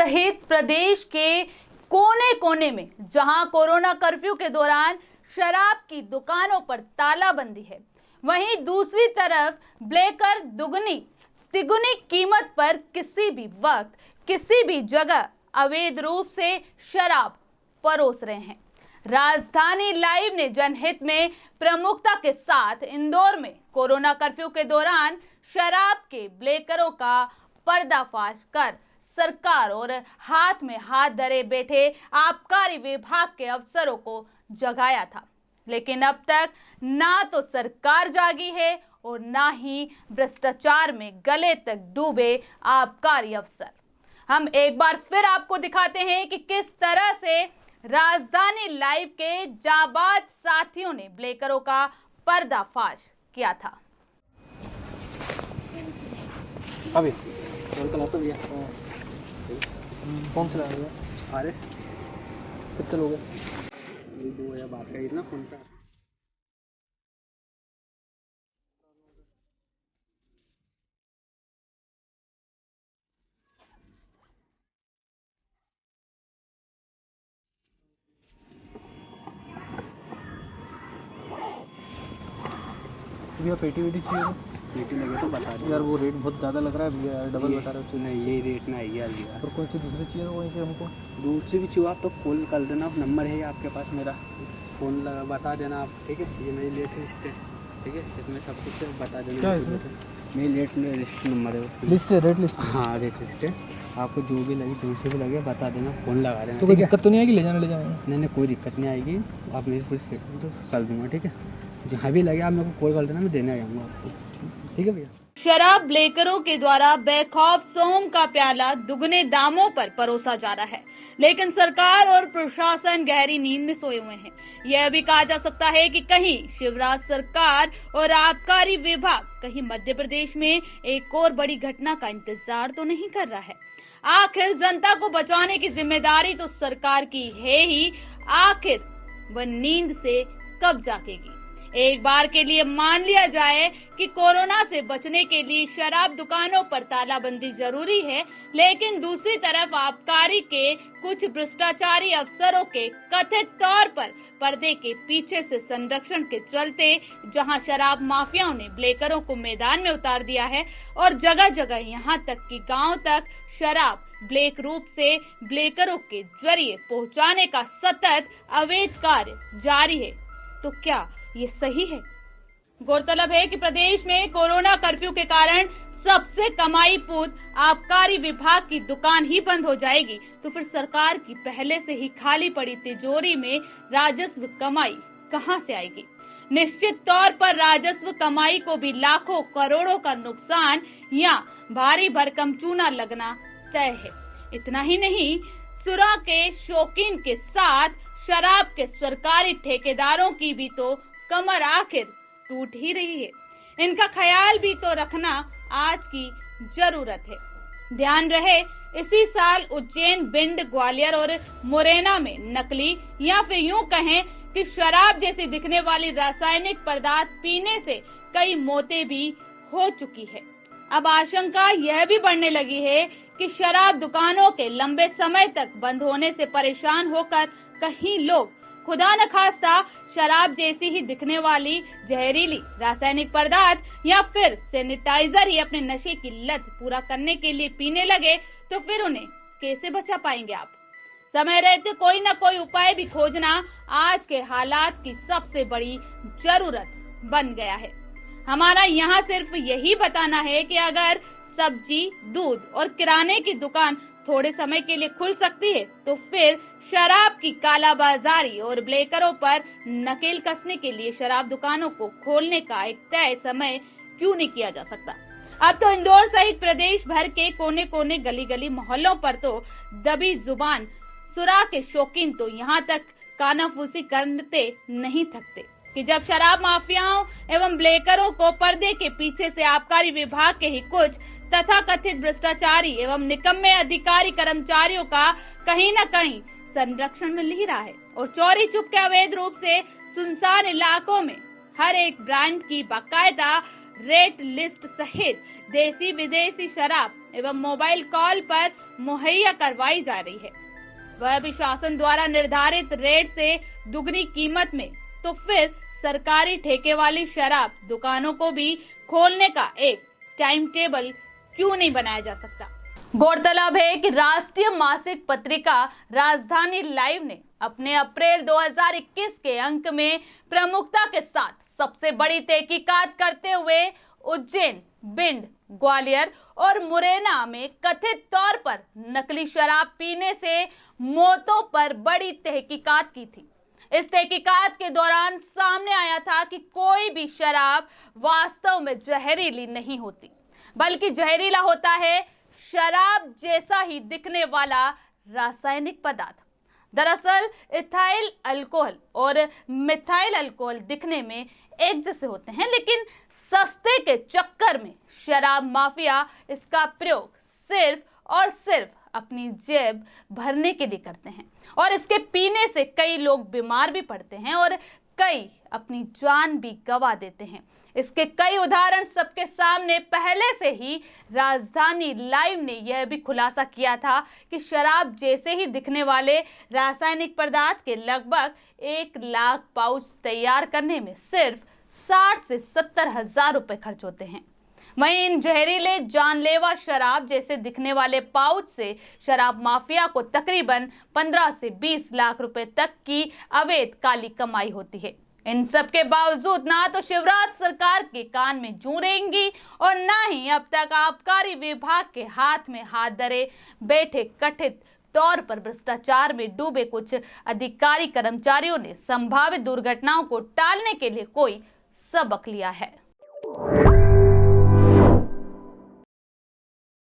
सहित प्रदेश के कोने कोने में जहां कोरोना कर्फ्यू के दौरान शराब की दुकानों पर तालाबंदी है, वहीं दूसरी तरफ ब्लेकर दुगनी तिगुनी कीमत पर किसी भी वक्त किसी भी जगह अवैध रूप से शराब परोस रहे हैं। राजधानी लाइव ने जनहित में प्रमुखता के साथ इंदौर में कोरोना कर्फ्यू के दौरान शराब के ब्लेकरों का पर्दाफाश कर सरकार और हाथ में हाथ धरे बैठे आबकारी विभाग के अफसरों को जगाया था, लेकिन अब तक ना तो सरकार जागी है और ना ही भ्रष्टाचार में गले तक डूबे आबकारी अफसर। हम एक बार फिर आपको दिखाते हैं कि किस तरह से राजधानी लाइव के जाबाज साथियों ने ब्लेकरों का पर्दाफाश किया था। अभी कौन सा लगा आरएस कितने लोग हैं? 2 या बात कही ना फोन पे। भैया पेटी वेटी चाहिए तो पेटी लगे तो बता दो यार। वो रेट बहुत ज़्यादा लग रहा है भैया, डबल बता रहे हो। नहीं ये रेट ना है यार भैया। और कौन सी दूसरी चाहिए तो वहीं से हमको दूसरी भी चाहिए आप तो कॉल कर देना, नंबर है आपके पास मेरा, फ़ोन लगा बता देना आप, ठीक है। ये मेरी लेटेस्ट है, ठीक है, इसमें सब कुछ बता देना। क्या है मेरी लिस्ट नंबर है उसकी, लिस्ट है, रेट लिस्ट। हाँ रेट लिस्ट है, आपको जो भी लगे जो से भी लगे बता देना, फ़ोन लगा देना। तो कोई दिक्कत तो नहीं आएगी? ले जाना नहीं कोई दिक्कत नहीं आएगी, आप मेरी पूरी सेटिंग तो कर दूँगा, ठीक है। जहाँ भी लगे आप मेरे को कॉल कर देना, मैं देने आऊँगा आपको, ठीक है भैया। शराब ब्लेकरों के द्वारा बेखौफ सोम का प्याला दुगने दामों पर परोसा जा रहा है, लेकिन सरकार और प्रशासन गहरी नींद में सोए हुए हैं। यह भी कहा जा सकता है कि कहीं शिवराज सरकार और आबकारी विभाग कहीं मध्य प्रदेश में एक और बड़ी घटना का इंतजार तो नहीं कर रहा है। आखिर जनता को बचाने की जिम्मेदारी तो सरकार की है ही, आखिर वह नींद से कब जागेगी? एक बार के लिए मान लिया जाए कि कोरोना से बचने के लिए शराब दुकानों पर तालाबंदी जरूरी है, लेकिन दूसरी तरफ आबकारी के कुछ भ्रष्टाचारी अफसरों के कथित तौर पर पर्दे के पीछे से संरक्षण के चलते जहां शराब माफियाओं ने ब्लेकरों को मैदान में उतार दिया है और जगह जगह यहां तक कि गांव तक शराब ब्लेक रूप से ब्लेकरों के जरिए पहुंचाने का सतत अवैध कार्य जारी है, तो क्या ये सही है? गौरतलब है कि प्रदेश में कोरोना कर्फ्यू के कारण सबसे कमाई पूत आबकारी विभाग की दुकान ही बंद हो जाएगी, तो फिर सरकार की पहले से ही खाली पड़ी तिजोरी में राजस्व कमाई कहां से आएगी? निश्चित तौर पर राजस्व कमाई को भी लाखों करोड़ों का नुकसान या भारी भरकम चूना लगना तय है। इतना ही नहीं, सुरा के शौकीन के साथ शराब के सरकारी ठेकेदारों की भी तो कमर आखिर टूट ही रही है। इनका ख्याल भी तो रखना आज की जरूरत है। ध्यान रहे, इसी साल उज्जैन, भिंड, ग्वालियर और मुरैना में नकली या फिर यूं कहें कि शराब जैसी दिखने वाली रासायनिक पदार्थ पीने से कई मौतें भी हो चुकी है। अब आशंका यह भी बढ़ने लगी है कि शराब दुकानों के लंबे समय तक बंद होने से परेशान होकर कहीं लोग खुदा न खास्ता शराब जैसी ही दिखने वाली जहरीली रासायनिक पदार्थ या फिर सैनिटाइजर ही अपने नशे की लत पूरा करने के लिए पीने लगे, तो फिर उन्हें कैसे बचा पाएंगे आप? समय रहते कोई न कोई उपाय भी खोजना आज के हालात की सबसे बड़ी जरूरत बन गया है। हमारा यहाँ सिर्फ यही बताना है कि अगर सब्जी, दूध और किराने की दुकान थोड़े समय के लिए खुल सकती है, तो फिर शराब की कालाबाजारी और ब्लेकरों पर नकेल कसने के लिए शराब दुकानों को खोलने का एक तय समय क्यों नहीं किया जा सकता? अब तो इंदौर सहित प्रदेश भर के कोने कोने, गली गली, मोहल्लों पर तो दबी जुबान सुरा के शौकीन तो यहाँ तक कानाफूसी करते नहीं थकते कि जब शराब माफियाओं एवं ब्लेकरों को पर्दे के पीछे से आबकारी विभाग के ही कुछ तथाकथित भ्रष्टाचारी एवं निकम्मे अधिकारी कर्मचारियों का कहीं न कहीं संरक्षण मिल ही रहा है और चोरी चुपके अवैध रूप से सुनसान इलाकों में हर एक ब्रांड की बाकायदा रेट लिस्ट सहित देसी विदेशी शराब एवं मोबाइल कॉल पर मुहैया करवाई जा रही है, वह भी शासन द्वारा निर्धारित रेट से दुगनी कीमत में, तो फिर सरकारी ठेके वाली शराब दुकानों को भी खोलने का एक टाइम टेबल क्यों नहीं बनाया जा सकता। गौरतलब है कि राष्ट्रीय मासिक पत्रिका राजधानी लाइव ने अपने अप्रैल 2021 के अंक में प्रमुखता के साथ सबसे बड़ी तहकीकात करते हुए उज्जैन, भिंड, ग्वालियर और मुरैना में कथित तौर पर नकली शराब पीने से मौतों पर बड़ी तहकीकात की थी। इस तहकीकात के दौरान सामने आया था कि कोई भी शराब वास्तव में जहरीली नहीं होती, बल्कि जहरीला होता है शराब जैसा ही दिखने वाला रासायनिक पदार्थ। दरअसल इथाइल अल्कोहल और मिथाइल अल्कोहल दिखने में एक जैसे होते हैं, लेकिन सस्ते के चक्कर में शराब माफिया इसका प्रयोग सिर्फ और सिर्फ अपनी जेब भरने के लिए करते हैं और इसके पीने से कई लोग बीमार भी पड़ते हैं और कई अपनी जान भी गंवा देते हैं। इसके कई उदाहरण सबके सामने पहले से ही राजधानी लाइव ने यह भी खुलासा किया था कि शराब जैसे ही दिखने वाले रासायनिक पदार्थ के लगभग 1 लाख पाउच तैयार करने में सिर्फ 60 से 70 हजार रुपए खर्च होते हैं। वहीं इन जहरीले जानलेवा शराब जैसे दिखने वाले पाउच से शराब माफिया को तकरीबन 15 से 20 लाख रुपए तक की अवैध काली कमाई होती है। इन सब के बावजूद ना तो शिवराज सरकार के कान में जू रहेंगी और ना ही अब तक आबकारी विभाग के हाथ में हाथ धरे बैठे कथित तौर पर भ्रष्टाचार में डूबे कुछ अधिकारी कर्मचारियों ने संभावित दुर्घटनाओं को टालने के लिए कोई सबक लिया है।